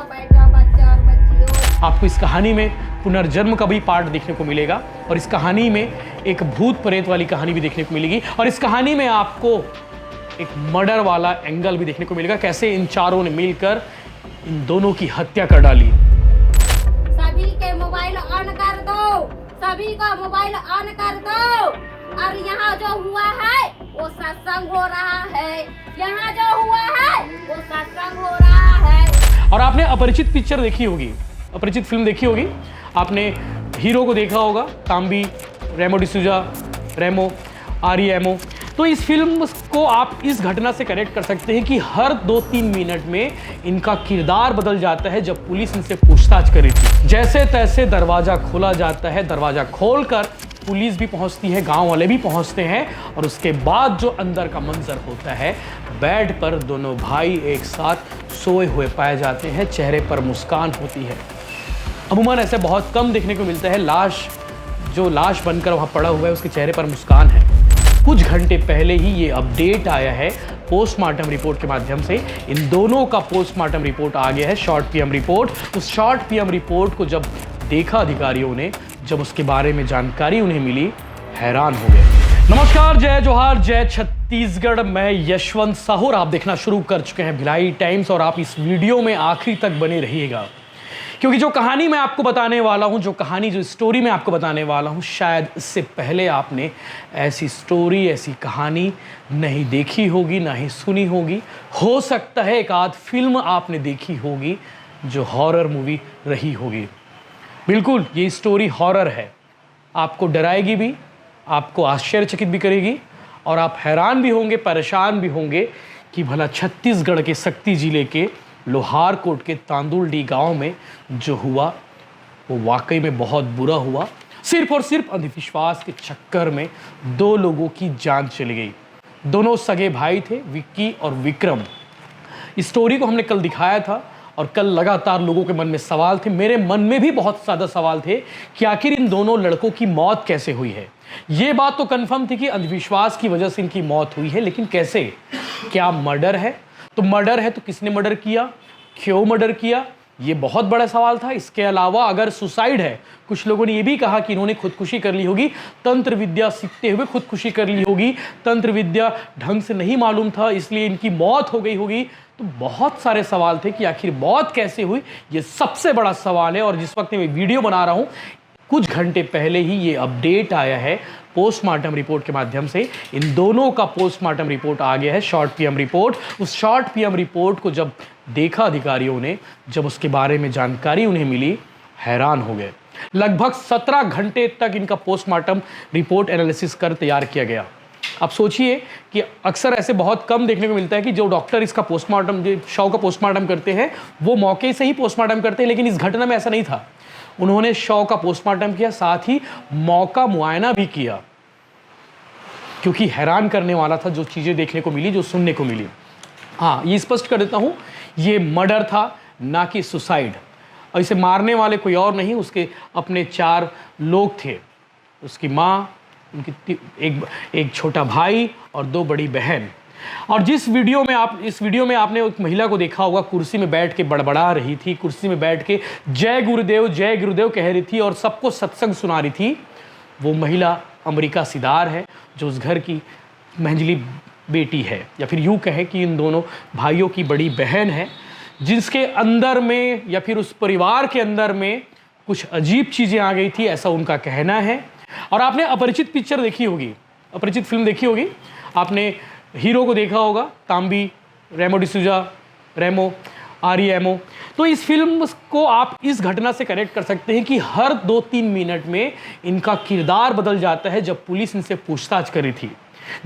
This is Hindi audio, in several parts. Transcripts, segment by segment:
बैठा बच्चा और बच्चियों। आपको इस कहानी में पुनर्जन्म का भी पार्ट देखने को मिलेगा और इस कहानी में एक भूत प्रेत वाली कहानी भी देखने को मिलेगी और इस कहानी में आपको एक मर्डर वाला एंगल भी देखने को मिलेगा, कैसे इन चारों ने मिलकर इन दोनों की हत्या कर डाली। सभी के मोबाइल ऑन कर दो, सभी का मोबाइल ऑन कर दो। और यहाँ जो हुआ है वो सत्संग हो रहा है, यहाँ जो हुआ है वो सत्संग हो रहा है। और आपने अपरिचित पिक्चर देखी होगी, अपरिचित फिल्म देखी होगी, आपने हीरो को देखा होगा, तांबी, रेमो डिसूजा, रेमो, आरईएमओ। तो इस फिल्म को आप इस घटना से कनेक्ट कर सकते हैं कि हर 2-3 मिनट में इनका किरदार बदल जाता है जब पुलिस इनसे पूछताछ करी थी। जैसे तैसे दरवाज़ा खोला जाता है, दरवाज़ा खोलकर पुलिस भी पहुंचती है, गांव वाले भी पहुंचते हैं और उसके बाद जो अंदर का मंजर होता है, बेड पर दोनों भाई एक साथ सोए हुए पाए जाते हैं, चेहरे पर मुस्कान होती है। अमूमन ऐसे बहुत कम देखने को मिलता है, जो लाश बनकर वहाँ पड़ा हुआ है उसके चेहरे पर मुस्कान है। कुछ घंटे पहले ही ये अपडेट आया है पोस्टमार्टम रिपोर्ट के माध्यम से, इन दोनों का पोस्टमार्टम रिपोर्ट आ गया है, शॉर्ट पीएम रिपोर्ट। उस शॉर्ट पीएम रिपोर्ट को जब देखा अधिकारियों ने, जब उसके बारे में जानकारी उन्हें मिली, हैरान हो गए। नमस्कार, जय जोहार, जय छत्तीसगढ़। मैं यशवंत साहू और आप देखना शुरू कर चुके हैं भिलाई टाइम्स और आप इस वीडियो में आखिरी तक बने रहिएगा क्योंकि जो कहानी मैं आपको बताने वाला हूं, जो स्टोरी मैं आपको बताने वाला हूं, शायद इससे पहले आपने ऐसी स्टोरी, ऐसी कहानी नहीं देखी होगी, ना ही सुनी होगी। हो सकता है एक आध फिल्म आपने देखी होगी जो हॉरर मूवी रही होगी। बिल्कुल, ये स्टोरी हॉरर है, आपको डराएगी भी, आपको आश्चर्यचकित भी करेगी और आप हैरान भी होंगे, परेशान भी होंगे कि भला छत्तीसगढ़ के सक्ती जिले के लोहारकोट के तांदुलडी गांव में जो हुआ वो वाकई में बहुत बुरा हुआ। सिर्फ और सिर्फ अंधविश्वास के चक्कर में 2 लोगों की जान चली गई। दोनों सगे भाई थे, विक्की और विक्रम। इस स्टोरी को हमने कल दिखाया था और कल लगातार लोगों के मन में सवाल थे, मेरे मन में भी बहुत ज़्यादा सवाल थे कि आखिर इन दोनों लड़कों की मौत कैसे हुई है। ये बात तो कन्फर्म थी कि अंधविश्वास की वजह से इनकी मौत हुई है, लेकिन कैसे? क्या मर्डर है? तो मर्डर है तो किसने मर्डर किया, क्यों मर्डर किया, ये बहुत बड़ा सवाल था। इसके अलावा अगर सुसाइड है, कुछ लोगों ने ये भी कहा कि इन्होंने खुदकुशी कर ली होगी, तंत्र विद्या सीखते हुए खुदकुशी कर ली होगी, तंत्र विद्या ढंग से नहीं मालूम था इसलिए इनकी मौत हो गई होगी। तो बहुत सारे सवाल थे कि आखिर मौत कैसे हुई, ये सबसे बड़ा सवाल है। और जिस वक्त मैं वीडियो बना रहा हूँ, कुछ घंटे पहले ही ये अपडेट आया है पोस्टमार्टम रिपोर्ट के माध्यम से, इन दोनों का पोस्टमार्टम रिपोर्ट आ गया है, शॉर्ट पीएम रिपोर्ट। उस शॉर्ट पीएम रिपोर्ट को जब देखा अधिकारियों ने, जब उसके बारे में जानकारी उन्हें मिली, हैरान हो गए। लगभग 17 घंटे तक इनका पोस्टमार्टम रिपोर्ट एनालिसिस कर तैयार किया गया। आप सोचिए कि अक्सर ऐसे बहुत कम देखने को मिलता है कि जो डॉक्टर इसका पोस्टमार्टम, शव का पोस्टमार्टम करते हैं, वो मौके से ही पोस्टमार्टम करते हैं, लेकिन इस घटना में ऐसा नहीं था। उन्होंने शव का पोस्टमार्टम किया, साथ ही मौका मुआयना भी किया, क्योंकि हैरान करने वाला था जो चीज़ें देखने को मिली, जो सुनने को मिली। हाँ, ये स्पष्ट कर देता हूँ, ये मर्डर था, ना कि सुसाइड। और इसे मारने वाले कोई और नहीं, उसके अपने 4 लोग थे, उसकी माँ, उनकी एक छोटा भाई और 2 बड़ी बहन। और इस वीडियो में आपने एक महिला को देखा होगा, कुर्सी में बैठ के बड़बड़ा रही थी, कुर्सी में बैठ के जय गुरुदेव कह रही थी और सबको सत्संग सुना रही थी। वो महिला अमरीका सिदार है, जो उस घर की मंझली बेटी है, या फिर यूँ कहें कि इन दोनों भाइयों की बड़ी बहन है, जिसके अंदर में या फिर उस परिवार के अंदर में कुछ अजीब चीज़ें आ गई थी, ऐसा उनका कहना है। और आपने अपरिचित पिक्चर देखी होगी, अपरिचित फिल्म देखी होगी, आपने हीरो को देखा होगा, तांबी, रेमो डिसूजा, रेमो, आरईएमओ। तो इस फिल्म को आप इस घटना से कनेक्ट कर सकते हैं कि हर 2-3 मिनट में इनका किरदार बदल जाता है जब पुलिस इनसे पूछताछ करी थी।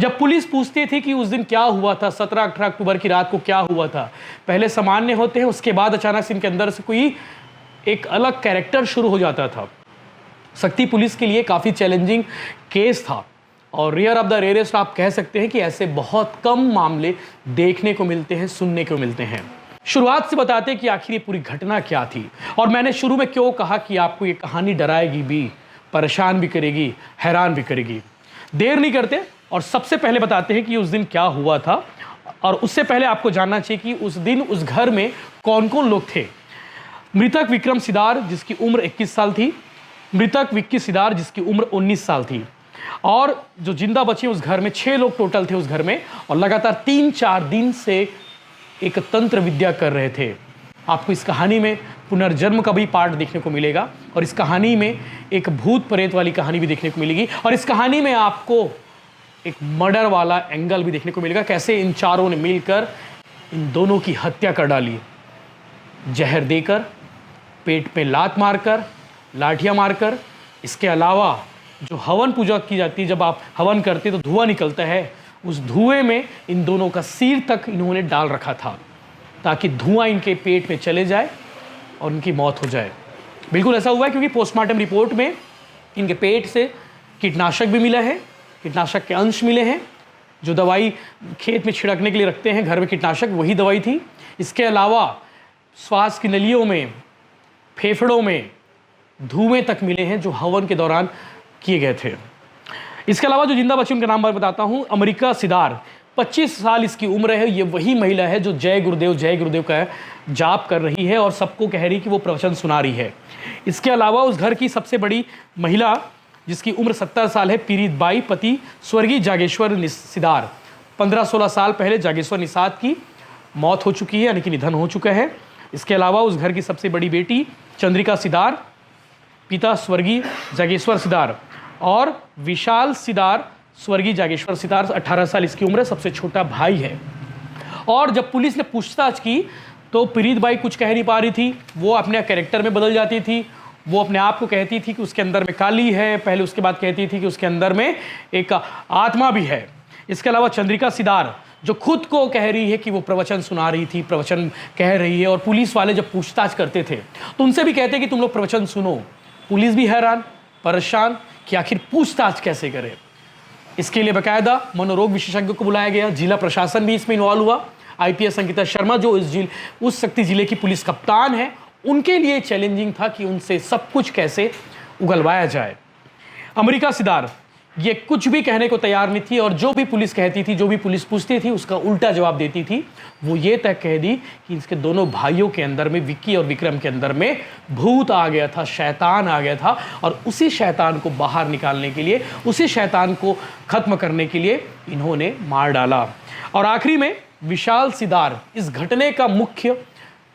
जब पुलिस पूछती थी कि उस दिन क्या हुआ था, 17-18 अक्टूबर की रात को क्या हुआ था, पहले सामान्य होते हैं, उसके बाद अचानक से इनके अंदर से कोई एक अलग कैरेक्टर शुरू हो जाता था। सक्ती पुलिस के लिए काफ़ी चैलेंजिंग केस था और रेयर ऑफ द रेयरेस्ट आप कह सकते हैं कि ऐसे बहुत कम मामले देखने को मिलते हैं, सुनने को मिलते हैं। शुरुआत से बताते हैं कि आखिर ये पूरी घटना क्या थी और मैंने शुरू में क्यों कहा कि आपको ये कहानी डराएगी भी, परेशान भी करेगी, हैरान भी करेगी। देर नहीं करते और सबसे पहले बताते हैं कि उस दिन क्या हुआ था। और उससे पहले आपको जानना चाहिए कि उस दिन उस घर में कौन कौन लोग थे। मृतक विक्रम सिदार जिसकी उम्र 21 साल थी, मृतक विक्की सिदार जिसकी उम्र 19 साल थी, और जो जिंदा बचे उस घर में 6 लोग टोटल थे उस घर में, और लगातार 3-4 दिन से एक तंत्र विद्या कर रहे थे। आपको इस कहानी में पुनर्जन्म का भी पार्ट देखने को मिलेगा, और इस कहानी में एक भूत प्रेत वाली कहानी भी देखने को मिलेगी, और इस कहानी में आपको एक मर्डर वाला एंगल भी देखने को मिलेगा, कैसे इन चारों ने मिलकर इन दोनों की हत्या कर डाली, जहर देकर, पेट पे लात मारकर, लाठियाँ मारकर। इसके अलावा जो हवन पूजा की जाती है, जब आप हवन करते तो धुआं निकलता है, उस धुएं में इन दोनों का सिर तक इन्होंने डाल रखा था ताकि धुआं इनके पेट में चले जाए और उनकी मौत हो जाए। बिल्कुल ऐसा हुआ है, क्योंकि पोस्टमार्टम रिपोर्ट में इनके पेट से कीटनाशक भी मिला है, कीटनाशक के अंश मिले हैं। जो दवाई खेत में छिड़कने के लिए रखते हैं घर में कीटनाशक, वही दवाई थी। इसके अलावा श्वास की नलियों में, फेफड़ों में धुएं तक मिले हैं जो हवन के दौरान किए गए थे। इसके अलावा जो जिंदा बच्चे उनका नाम मैं बताता हूँ, अमरिका सिदार, 25 साल इसकी उम्र है। ये वही महिला है जो जय गुरुदेव का जाप कर रही है और सबको कह रही कि वो प्रवचन सुना रही है। इसके अलावा उस घर की सबसे बड़ी महिला जिसकी उम्र 70 साल है, पीरीत बाई, पति स्वर्गीय जागेश्वर सिदार। 15-16 साल पहले जागेश्वर निषाद की मौत हो चुकी है, यानी कि निधन हो चुका है। इसके अलावा उस घर की सबसे बड़ी बेटी चंद्रिका सिदार, पिता स्वर्गीय जागेश्वर सिदार, और विशाल सिदार स्वर्गीय जागेश्वर सिदार, 18 साल इसकी उम्र है, सबसे छोटा भाई है। और जब पुलिस ने पूछताछ की तो पीरीत बाई कुछ कह नहीं पा रही थी, वो अपने कैरेक्टर में बदल जाती थी। वो अपने आप को कहती थी कि उसके अंदर में काली है, पहले उसके बाद कहती थी कि उसके अंदर में एक आत्मा भी है। इसके अलावा चंद्रिका सिदार जो खुद को कह रही है कि वो प्रवचन सुना रही थी, प्रवचन कह रही है, और पुलिस वाले जब पूछताछ करते थे तो उनसे भी कहते कि तुम लोग प्रवचन सुनो। पुलिस भी हैरान परेशान कि आखिर पूछताछ कैसे करे। इसके लिए बाकायदा मनोरोग विशेषज्ञ को बुलाया गया, जिला प्रशासन भी इसमें इन्वॉल्व हुआ। आईपीएस अंकिता शर्मा जो उस शक्ति जिले की पुलिस कप्तान है, उनके लिए चैलेंजिंग था कि उनसे सब कुछ कैसे उगलवाया जाए। अमरिका सिदार ये कुछ भी कहने को तैयार नहीं थी, और जो भी पुलिस कहती थी, जो भी पुलिस पूछती थी, उसका उल्टा जवाब देती थी। वो ये तय कह दी कि इसके दोनों भाइयों के अंदर में, विक्की और विक्रम के अंदर में भूत आ गया था, शैतान आ गया था, और उसी शैतान को बाहर निकालने के लिए, उसी शैतान को खत्म करने के लिए इन्होंने मार डाला। और आखिरी में विशाल सिदार इस घटने का मुख्य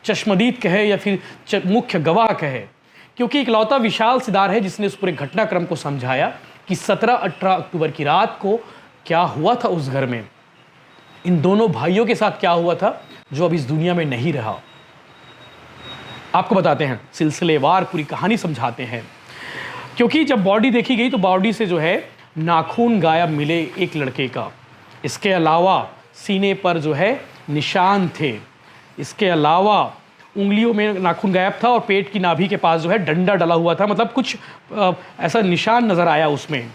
चश्मदीद कहे या फिर मुख्य गवाह कहे, क्योंकि इकलौता विशाल सिदार है जिसने उस पूरे घटनाक्रम को समझाया कि 17-18 अक्टूबर की रात को क्या हुआ था उस घर में, इन दोनों भाइयों के साथ क्या हुआ था जो अब इस दुनिया में नहीं रहा। आपको बताते हैं, सिलसिलेवार पूरी कहानी समझाते हैं। क्योंकि जब बॉडी देखी गई तो बॉडी से जो है नाखून गायब मिले एक लड़के का। इसके अलावा सीने पर जो है निशान थे। इसके अलावा उंगलियों में नाखून गायब था, और पेट की नाभि के पास जो है डंडा डला हुआ था, मतलब कुछ ऐसा निशान नज़र आया उसमें।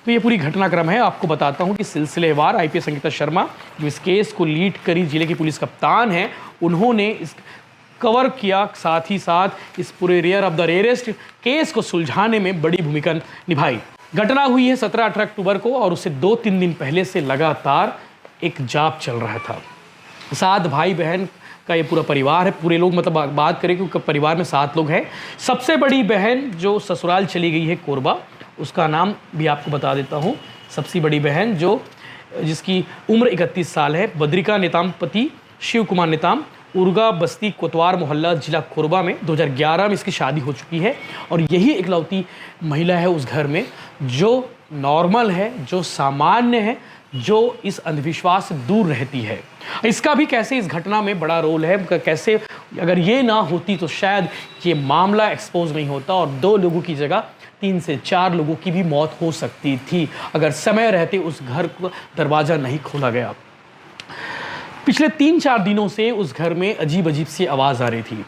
तो ये पूरी घटनाक्रम है। आपको बताता हूँ कि सिलसिलेवार आईपीएस अंकिता शर्मा जो इस केस को लीड करी जिले की पुलिस कप्तान हैं, उन्होंने इस कवर किया, साथ ही साथ इस पूरे rare of the rarest case को सुलझाने में बड़ी भूमिका निभाई। घटना हुई है 17-18 अक्टूबर को, और उससे 2-3 दिन पहले से लगातार एक जाप चल रहा था। 7 भाई बहन का ये पूरा परिवार है। पूरे लोग, मतलब बात करें कि परिवार में 7 लोग हैं। सबसे बड़ी बहन जो ससुराल चली गई है कोरबा, उसका नाम भी आपको बता देता हूँ। सबसे बड़ी बहन जिसकी उम्र 31 साल है, बद्रिका नेताम, पति शिव कुमार नेताम, उर्गा बस्ती कोतवार मोहल्ला जिला कोरबा में 2011 में इसकी शादी हो चुकी है। और यही इकलौती महिला है उस घर में जो नॉर्मल है, जो सामान्य है, जो इस अंधविश्वास से दूर रहती है। इसका भी कैसे इस घटना में बड़ा रोल है। कैसे अगर ये ना होती तो शायद ये मामला एक्सपोज नहीं होता, और 2 लोगों की जगह 3 से 4 लोगों की भी मौत हो सकती थी अगर समय रहते उस घर का दरवाज़ा नहीं खोला गया। पिछले 3-4 दिनों से उस घर में अजीब अजीब सी आवाज़ आ रही थी,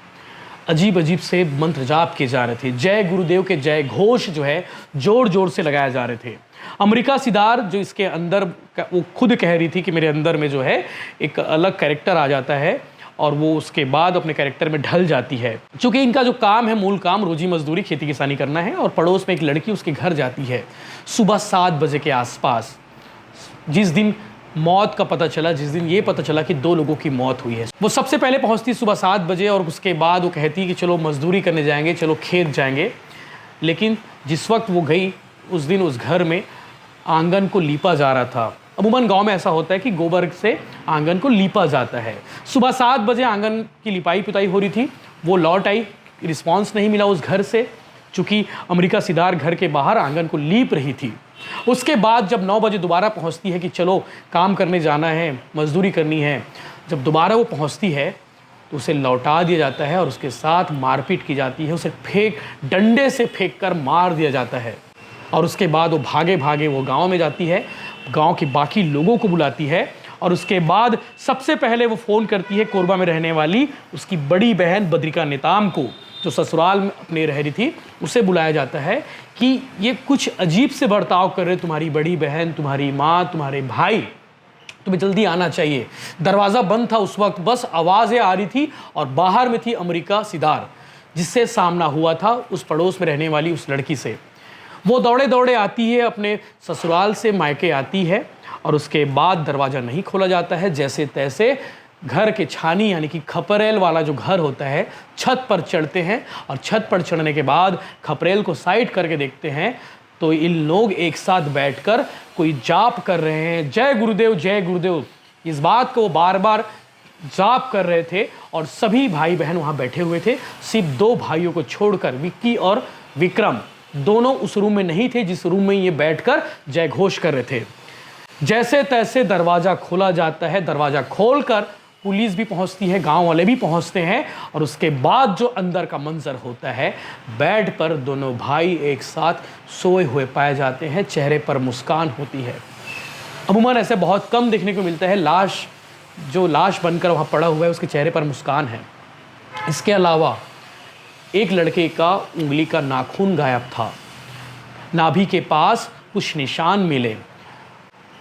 अजीब अजीब से मंत्र जाप किए जा रहे थे, जय गुरुदेव के जय घोष जो है जोर जोर से लगाए जा रहे थे। अमरिका सिदार जो इसके अंदर, वो खुद कह रही थी कि मेरे अंदर में जो है एक अलग कैरेक्टर आ जाता है, और वो उसके बाद अपने कैरेक्टर में ढल जाती है। चूँकि इनका जो काम है, मूल काम रोजी मजदूरी खेती किसानी करना है, और पड़ोस में एक लड़की उसके घर जाती है सुबह 7 बजे के आसपास। जिस दिन मौत का पता चला, जिस दिन ये पता चला कि 2 लोगों की मौत हुई है। वो सबसे पहले पहुंचती सुबह 7 बजे और उसके बाद वो कहती कि चलो मजदूरी करने जाएंगे, चलो खेत जाएंगे। लेकिन जिस वक्त वो गई उस दिन उस घर में आंगन को लीपा जा रहा था। अमूमन गांव में ऐसा होता है कि गोबर से आंगन को लीपा जाता है। सुबह 7 बजे आंगन की लिपाई पुताई हो रही थी, वो लौट आई, रिस्पॉन्स नहीं मिला उस घर से, चूँकि अमरीका सिदार घर के बाहर आंगन को लीप रही थी। उसके बाद जब 9 बजे दोबारा पहुंचती है कि चलो काम करने जाना है, मजदूरी करनी है, जब दोबारा वो पहुंचती है तो उसे लौटा दिया जाता है और उसके साथ मारपीट की जाती है, उसे डंडे से फेंक कर मार दिया जाता है। और उसके बाद वो भागे भागे वो गांव में जाती है, गांव के बाकी लोगों को बुलाती है और उसके बाद सबसे पहले वो फ़ोन करती है कोरबा में रहने वाली उसकी बड़ी बहन बद्रिका नेताम को, जो ससुराल में अपने रह रही थी। उसे बुलाया जाता है कि ये कुछ अजीब से बर्ताव कर रहे तुम्हारी बड़ी बहन, तुम्हारी माँ, तुम्हारे भाई, तुम्हें जल्दी आना चाहिए। दरवाज़ा बंद था उस वक्त, बस आवाज़ें आ रही थी और बाहर में थी अमरीका सिदार, जिससे सामना हुआ था उस पड़ोस में रहने वाली उस लड़की से। वो दौड़े दौड़े आती है, अपने ससुराल से मायके आती है और उसके बाद दरवाज़ा नहीं खोला जाता है। जैसे तैसे घर के छानी यानी कि खपरेल वाला जो घर होता है, छत पर चढ़ते हैं और छत पर चढ़ने के बाद खपरेल को साइड करके देखते हैं तो इन लोग एक साथ बैठकर कोई जाप कर रहे हैं, जय गुरुदेव जय गुरुदेव। इस बात को वो बार बार जाप कर रहे थे और सभी भाई बहन वहाँ बैठे हुए थे। सिर्फ 2 भाइयों को छोड़कर विक्की और विक्रम दोनों उस रूम में नहीं थे जिस रूम में ये बैठकर जय घोष कर रहे थे। जैसे तैसे दरवाज़ा खोला जाता है, दरवाज़ा खोलकर पुलिस भी पहुंचती है, गांव वाले भी पहुंचते हैं और उसके बाद जो अंदर का मंजर होता है, बेड पर दोनों भाई एक साथ सोए हुए पाए जाते हैं, चेहरे पर मुस्कान होती है। अमूमन ऐसे बहुत कम देखने को मिलता है, लाश बनकर वहाँ पड़ा हुआ है उसके चेहरे पर मुस्कान है। इसके अलावा एक लड़के का उंगली का नाखून गायब था, नाभि के पास कुछ निशान मिले,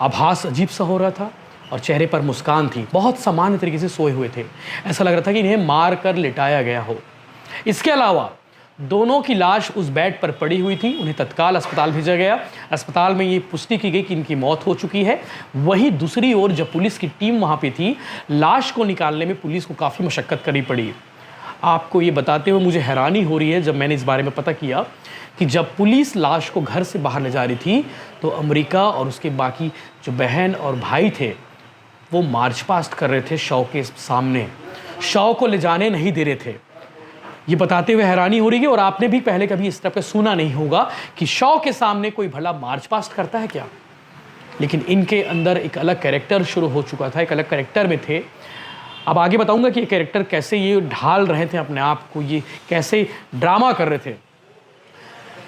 आभास अजीब सा हो रहा था और चेहरे पर मुस्कान थी। बहुत सामान्य तरीके से सोए हुए थे, ऐसा लग रहा था कि इन्हें मार कर लिटाया गया हो। इसके अलावा दोनों की लाश उस बेड पर पड़ी हुई थी, उन्हें तत्काल अस्पताल भेजा गया। अस्पताल में ये पुष्टि की गई कि इनकी मौत हो चुकी है। वहीं दूसरी ओर जब पुलिस की टीम वहाँ पे थी, लाश को निकालने में पुलिस को काफ़ी मशक्क़त करनी पड़ी। आपको ये बताते हुए मुझे हैरानी हो रही है जब मैंने इस बारे में पता किया कि जब पुलिस लाश को घर से बाहर ले जा रही थी तो अमेरिका और उसके बाकी जो बहन और भाई थे वो मार्च पास्ट कर रहे थे शव के सामने, शव को ले जाने नहीं दे रहे थे। ये बताते हुए हैरानी हो रही है और आपने भी पहले कभी इस तरह का सुना नहीं होगा कि शव के सामने कोई भला मार्च पास्ट करता है क्या। लेकिन इनके अंदर एक अलग कैरेक्टर शुरू हो चुका था, एक अलग कैरेक्टर में थे। अब आगे बताऊंगा कि ये कैरेक्टर कैसे ये ढाल रहे थे अपने आप को, ये कैसे ड्रामा कर रहे थे।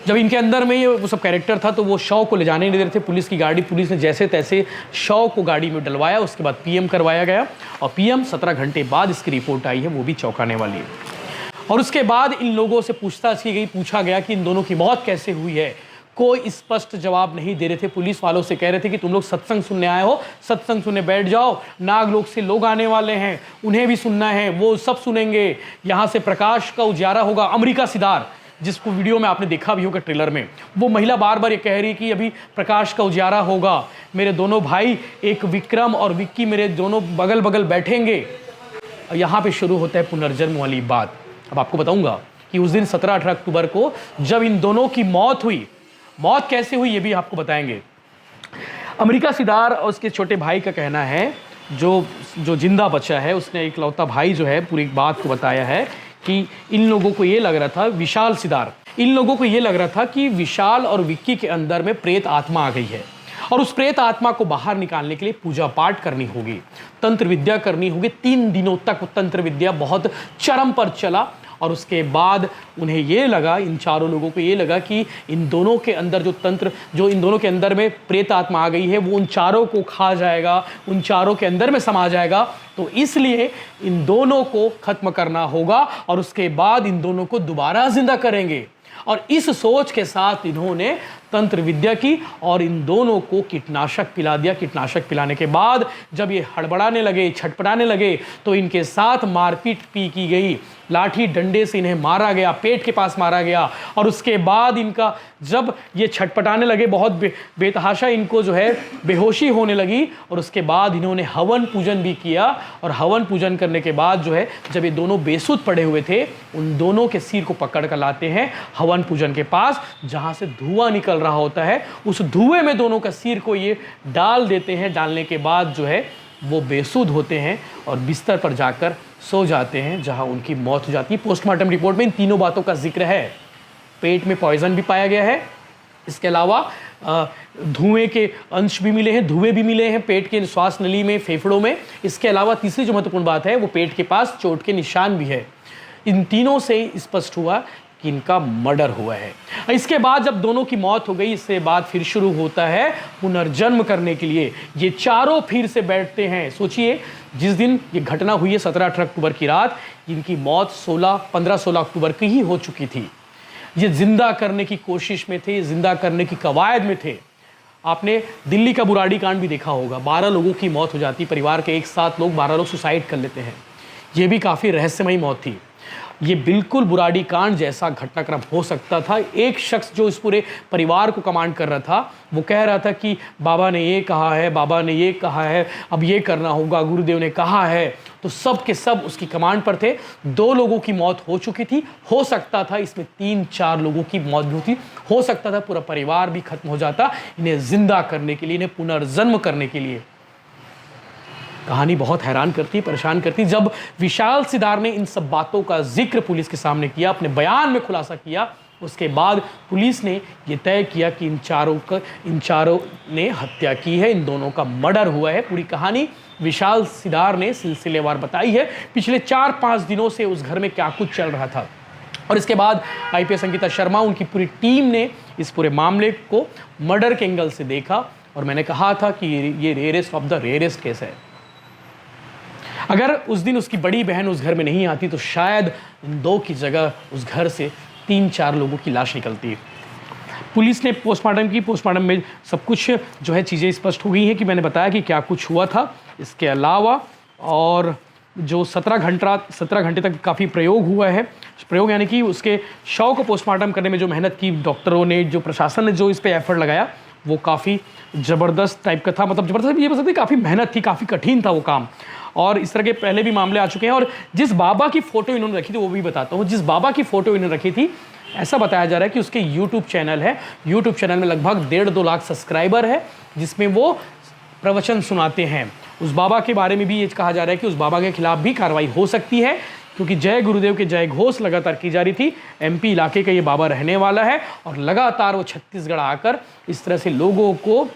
जब इनके अंदर में ये वो सब कैरेक्टर था तो वो शव को ले जाने नहीं दे रहे थे। पुलिस की गाड़ी, पुलिस ने जैसे तैसे शव को गाड़ी में डलवाया, उसके बाद पीएम करवाया गया और पीएम 17 घंटे बाद इसकी रिपोर्ट आई है, वो भी चौंकाने वाली है। और उसके बाद इन लोगों से पूछताछ की गई, पूछा गया कि इन दोनों की मौत कैसे हुई है। कोई स्पष्ट जवाब नहीं दे रहे थे। पुलिस वालों से कह रहे थे कि तुम लोग सत्संग सुनने आए हो, सत्संग सुनने बैठ जाओ, नागलोक से लोग आने वाले हैं, उन्हें भी सुनना है, वो सब सुनेंगे, यहाँ से प्रकाश का उजाला होगा। अमरीका सिदार, जिसको वीडियो में आपने देखा भी होगा ट्रेलर में, वो महिला बार बार ये कह रही कि अभी प्रकाश का उजाला होगा, मेरे दोनों भाई एक विक्रम और विक्की मेरे दोनों बगल बगल बैठेंगे। यहाँ पे शुरू होता है पुनर्जन्म वाली बात। अब आपको बताऊंगा कि उस दिन 17-18 अक्टूबर को जब इन दोनों की मौत हुई, मौत कैसे हुई ये भी आपको बताएंगे। अमरीका सिदार और उसके छोटे भाई का कहना है, जो जिंदा बचा है, उसने एक लौता भाई जो है पूरी बात को बताया है कि इन लोगों को ये लग रहा था, विशाल सिदार, इन लोगों को ये लग रहा था कि विशाल और विक्की के अंदर में प्रेत आत्मा आ गई है और उस प्रेत आत्मा को बाहर निकालने के लिए पूजा पाठ करनी होगी, तंत्र विद्या करनी होगी। 3 दिनों तक तंत्र विद्या बहुत चरम पर चला और उसके बाद उन्हें ये लगा, इन चारों लोगों को ये लगा कि इन दोनों के अंदर जो इन दोनों के अंदर में प्रेत आत्मा आ गई है वो उन चारों को खा जाएगा, उन चारों के अंदर में समा जाएगा। तो इसलिए इन दोनों को खत्म करना होगा और उसके बाद इन दोनों को दोबारा जिंदा करेंगे। और इस सोच के साथ इन्होंने तंत्र विद्या की और इन दोनों को कीटनाशक पिला दिया। कीटनाशक पिलाने के बाद जब ये हड़बड़ाने लगे, छटपटाने लगे, तो इनके साथ मारपीट की गई। लाठी डंडे से इन्हें मारा गया, पेट के पास मारा गया। और उसके बाद इनका जब ये छटपटाने लगे, बहुत बेतहाशा इनको जो है बेहोशी होने लगी, और उसके बाद इन्होंने हवन पूजन भी किया। और हवन पूजन करने के बाद जो है, जब ये दोनों बेसुध पड़े हुए थे, उन दोनों के सिर को पकड़ कर लाते हैं हवन पूजन के पास, जहाँ से धुआं निकल रहा होता है। उस धुएं में दोनों का सिर को ये डाल देते हैं। डालने के बाद जो है वो बेसुध होते हैं और बिस्तर पर जाकर सो जाते हैं, जहां उनकी मौत हो जाती है। पोस्टमार्टम रिपोर्ट में इन तीनों बातों का जिक्र है। पेट में पॉइजन भी पाया गया है, इसके अलावा धुएं के अंश भी मिले हैं, धुएं भी मिले हैं पेट के श्वास नली में, फेफड़ों में। इसके अलावा तीसरी जो महत्वपूर्ण बात है, वो पेट के पास चोट के निशान भी है। इन तीनों से स्पष्ट हुआ कि इनका मर्डर हुआ है। इसके बाद जब दोनों की मौत हो गई, इसके बाद फिर शुरू होता है पुनर्जन्म करने के लिए। ये चारों फिर से बैठते हैं। सोचिए, जिस दिन ये घटना हुई है 17-18 अक्टूबर की रात, इनकी मौत 15-16 अक्टूबर की ही हो चुकी थी। ये जिंदा करने की कोशिश में थे, जिंदा करने की कवायद में थे। आपने दिल्ली का बुराड़ी कांड भी देखा होगा, 12 लोगों की मौत हो जाती, परिवार के एक साथ लोग 12 लोग सुसाइड कर लेते हैं। ये भी काफ़ी रहस्यमयी मौत थी। ये बिल्कुल बुराड़ी कांड जैसा घटनाक्रम हो सकता था। एक शख्स जो इस पूरे परिवार को कमांड कर रहा था, वो कह रहा था कि बाबा ने ये कहा है, बाबा ने ये कहा है, अब ये करना होगा, गुरुदेव ने कहा है। तो सब के सब उसकी कमांड पर थे। 2 लोगों की मौत हो चुकी थी, हो सकता था इसमें 3-4 लोगों की मौत भी होती, हो सकता था पूरा परिवार भी खत्म हो जाता। इन्हें जिंदा करने के लिए, इन्हें पुनर्जन्म करने के लिए। कहानी बहुत हैरान करती, परेशान करती। जब विशाल सिदार ने इन सब बातों का जिक्र पुलिस के सामने किया, अपने बयान में खुलासा किया, उसके बाद पुलिस ने यह तय किया कि इन चारों ने हत्या की है, इन दोनों का मर्डर हुआ है। पूरी कहानी विशाल सिदार ने सिलसिलेवार बताई है, पिछले 4-5 दिनों से उस घर में क्या कुछ चल रहा था। और इसके बाद IPS अंकिता शर्मा, उनकी पूरी टीम ने इस पूरे मामले को मर्डर के एंगल से देखा। और मैंने कहा था कि ये rarest of the rarest case है। अगर उस दिन उसकी बड़ी बहन उस घर में नहीं आती, तो शायद इन 2 की जगह उस घर से 3-4 लोगों की लाश निकलती। पुलिस ने पोस्टमार्टम की, पोस्टमार्टम में सब कुछ जो है चीज़ें स्पष्ट हो गई हैं कि मैंने बताया कि क्या कुछ हुआ था। इसके अलावा और जो 17 घंटे तक काफ़ी प्रयोग हुआ है, प्रयोग यानी कि उसके शव को पोस्टमार्टम करने में जो मेहनत की डॉक्टरों ने, जो प्रशासन ने जो इस पर एफर्ट लगाया, वो काफ़ी ज़बरदस्त टाइप का था। मतलब ज़बरदस्त ये बोल सकते, काफ़ी मेहनत थी, काफ़ी कठिन था वो काम। और इस तरह के पहले भी मामले आ चुके हैं। और जिस बाबा की फ़ोटो इन्होंने रखी थी, वो भी बताता हूँ। जिस बाबा की फ़ोटो इन्होंने रखी थी, ऐसा बताया जा रहा है कि उसके यूट्यूब चैनल है, यूट्यूब चैनल में लगभग 1.5-2 लाख सब्सक्राइबर है, जिसमें वो प्रवचन सुनाते हैं। उस बाबा के बारे में भी ये कहा जा रहा है कि उस बाबा के खिलाफ भी कार्रवाई हो सकती है, क्योंकि जय गुरुदेव के जय घोष लगातार की जा रही थी। MP इलाके का ये बाबा रहने वाला है, और लगातार वो छत्तीसगढ़ आकर इस तरह से लोगों को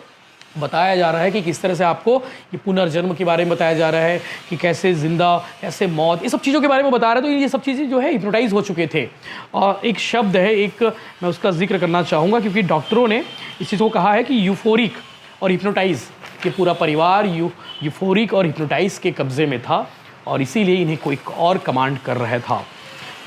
बताया जा रहा है कि किस तरह से आपको ये पुनर्जन्म के बारे में बताया जा रहा है, कि कैसे जिंदा, कैसे मौत, ये सब चीज़ों के बारे में बता रहे हैं। तो ये सब चीज़ें जो है हिप्नोटाइज हो चुके थे। और एक शब्द है, एक मैं उसका जिक्र करना चाहूँगा, क्योंकि डॉक्टरों ने इस चीज़ को कहा है कि यूफोरिक और हिप्नोटाइज, कि पूरा परिवार यूफोरिक और हिप्नोटाइज के कब्जे में था, और इसीलिए इन्हें कोई और कमांड कर रहा था।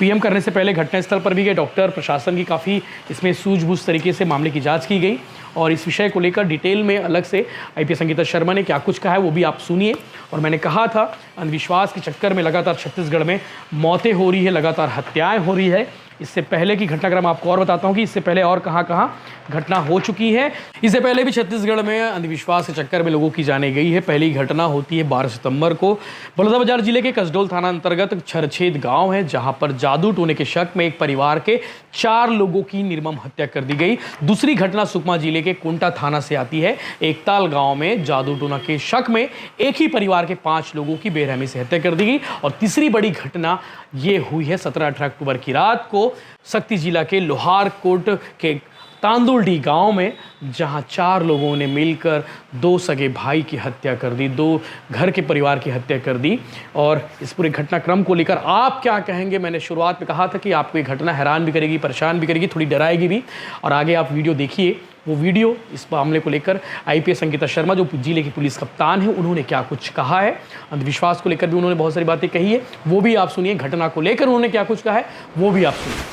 PM करने से पहले घटनास्थल पर भी गए डॉक्टर, प्रशासन की काफ़ी इसमें सूझबूझ तरीके से मामले की जांच की गई। और इस विषय को लेकर डिटेल में अलग से IPS अंकिता शर्मा ने क्या कुछ कहा है, वो भी आप सुनिए। और मैंने कहा था, अंधविश्वास के चक्कर में लगातार छत्तीसगढ़ में मौतें हो रही है, लगातार हत्याएं हो रही है। इससे पहले की घटनाक्रम आपको और बताता हूँ कि इससे पहले और कहाँ घटना हो चुकी है। इससे पहले भी छत्तीसगढ़ में अंधविश्वास के चक्कर में लोगों की जाने गई है। पहली घटना होती है 12 सितंबर को, बलौदाबाजार जिले के कसडोल थाना अंतर्गत छरछेद गांव है, जहां पर जादू टोने के शक में एक परिवार के 4 लोगों की निर्मम हत्या कर दी गई। दूसरी घटना सुकमा जिले के कोंटा थाना से आती है। एकताल गाँव में जादू टोना के शक में एक ही परिवार के 5 लोगों की बेरहमी से हत्या कर दी गई। और तीसरी बड़ी घटना ये हुई है 17-18 अक्टूबर की रात को शक्ति जिला के लोहारकोट के तांदुलडी गांव में, जहां 4 लोगों ने मिलकर 2 सगे भाई की हत्या कर दी, 2 घर के परिवार की हत्या कर दी। और इस पूरे घटनाक्रम को लेकर आप क्या कहेंगे? मैंने शुरुआत में कहा था कि आपको ये घटना हैरान भी करेगी, परेशान भी करेगी, थोड़ी डराएगी भी। और आगे आप वीडियो देखिए, वो वीडियो इस मामले को लेकर IPS अंकिता शर्मा, जो जिले की पुलिस कप्तान है, उन्होंने क्या कुछ कहा है। अंधविश्वास को लेकर भी उन्होंने बहुत सारी बातें कही है, वो भी आप सुनिए। घटना को लेकर उन्होंने क्या कुछ कहा है, वो भी आप सुनिए।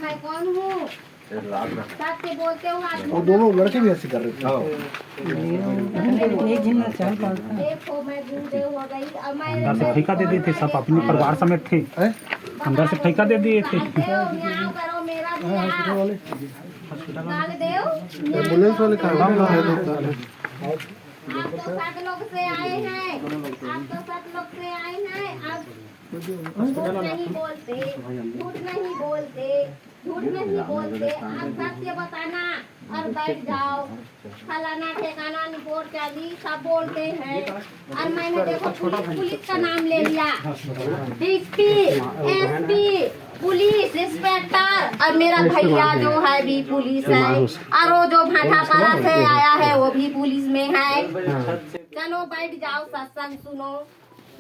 मैं कौन हूँ? सत्य बोलते हो आप। और दोनों लड़के भी ऐसे कर रहे थे। देखो मैं गुरुदेव हो गई अब मैं अंदर से ठेका दे दिए थे, सब अपने परिवार समेत थे, अंदर से ठेका दे दिए थे। न्याय करो मेरा भी न्याय। काल देव एम्बुलेंस वाले कहाँ आप तो 7 लोग से आए हैं, आप तो 7 लोग से आए हैं। आप झूठ नहीं बोलते, झूठ नहीं बोलते, झूठ नहीं बोलते। आप सत्य बताना और बैठ जाओ। फलाना ठिकाना निपोर चाली सब बोलते हैं। और मैंने देखो पुलिस का नाम ले लिया, डीएसपी, एसपी, पुलिस इंस्पेक्टर, और मेरा भैया जो है भी पुलिस है, और वो जो भाटापारा से आया है वो भी पुलिस में है। चलो बैठ जाओ, सत्संग सुनो।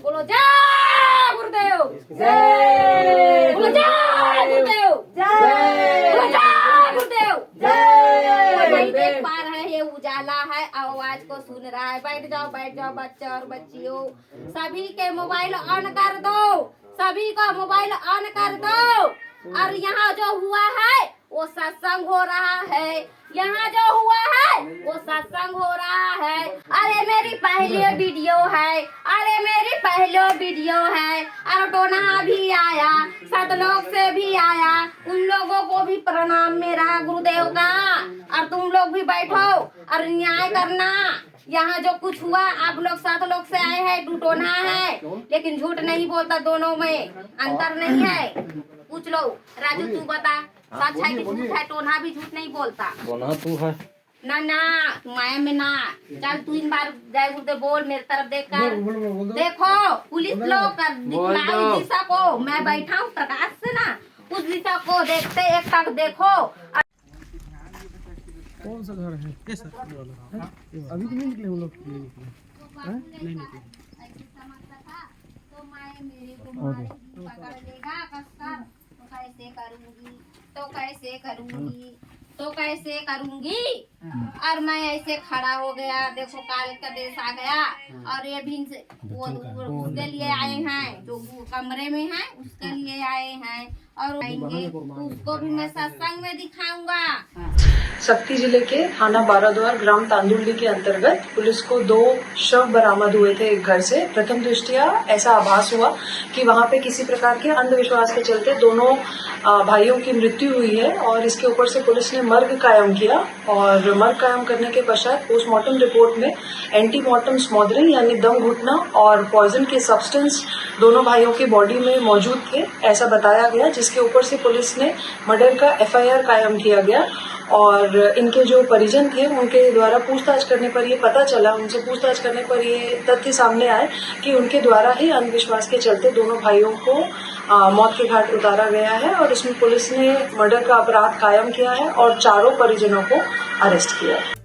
बोलो जय गुरुदेव, जय बोलो जय गुरुदेव, जय बोलो जय गुरुदेव, जय। नहीं देख पा रहे हैं, ये उजाला है, आवाज को सुन रहा है। बैठ जाओ बच्चे और बच्चियों, सभी के मोबाइल ऑन कर दो, सभी का मोबाइल ऑन कर दो। और यहाँ जो हुआ है वो सत्संग हो रहा है, यहाँ जो हुआ है वो सत्संग हो रहा है। अरे मेरी पहली वीडियो है, अरे मेरी पहली वीडियो है। और टोना भी आया, 7 लोग से भी आया, उन लोगों को भी प्रणाम मेरा गुरुदेव का। और तुम लोग भी बैठो और न्याय करना। यहाँ जो कुछ हुआ, आप लोग 7 लोग से आए हैं, टोना है, लेकिन झूठ नहीं बोलता, दोनों में अंतर नहीं है। पूछ लो राजू, तू बता सच है कि झूठ है? टोना भी झूठ नहीं बोलता। टोना तू है ना तू माया में ना। चल तू इन बार जय गुरुदेव बोल मेरी तरफ देख कर। देखो पुलिस लोग कर दिखलाओ दिशा को, मैं बैठा हूँ प्रकाश से ना, उस दिशा को देखते एक तक देखो। कौन सा घर है? ये सर वाला अभी तो नहीं निकले हम लोग। नहीं तो मैं मेरे को पकड़ लेगा कसकर, तो कैसे करूंगी तो कैसे करूंगी। और मैं ऐसे खड़ा हो गया, देखो काल का देश आ गया। और ये भी वो उसके लिए आए हैं, जो कमरे में है उसके लिए आए हैं। और आएंगे तो उसको भी मैं सत्संग में दिखाऊंगा। शक्ति जिले के थाना बाराद्वार ग्राम तांदुल्ली के अंतर्गत पुलिस को 2 शव बरामद हुए थे एक घर से। प्रथम दृष्टिया ऐसा आभास हुआ कि वहां पे किसी प्रकार के अंधविश्वास के चलते दोनों भाइयों की मृत्यु हुई है। और इसके ऊपर से पुलिस ने मर्ग कायम किया, और मर्ग कायम करने के पश्चात पोस्टमार्टम रिपोर्ट में एंटीमार्टम स्मॉदरिंग यानी दम घुटना और पॉइजन के सब्सटेंस दोनों भाइयों की बॉडी में मौजूद थे, ऐसा बताया गया। जिसके ऊपर से पुलिस ने मर्डर का FIR कायम किया गया। और इनके जो परिजन थे उनके द्वारा पूछताछ करने पर ये पता चला, उनसे पूछताछ करने पर ये तथ्य सामने आए कि उनके द्वारा ही अंधविश्वास के चलते दोनों भाइयों को मौत के घाट उतारा गया है। और इसमें पुलिस ने मर्डर का अपराध कायम किया है और चारों परिजनों को अरेस्ट किया है।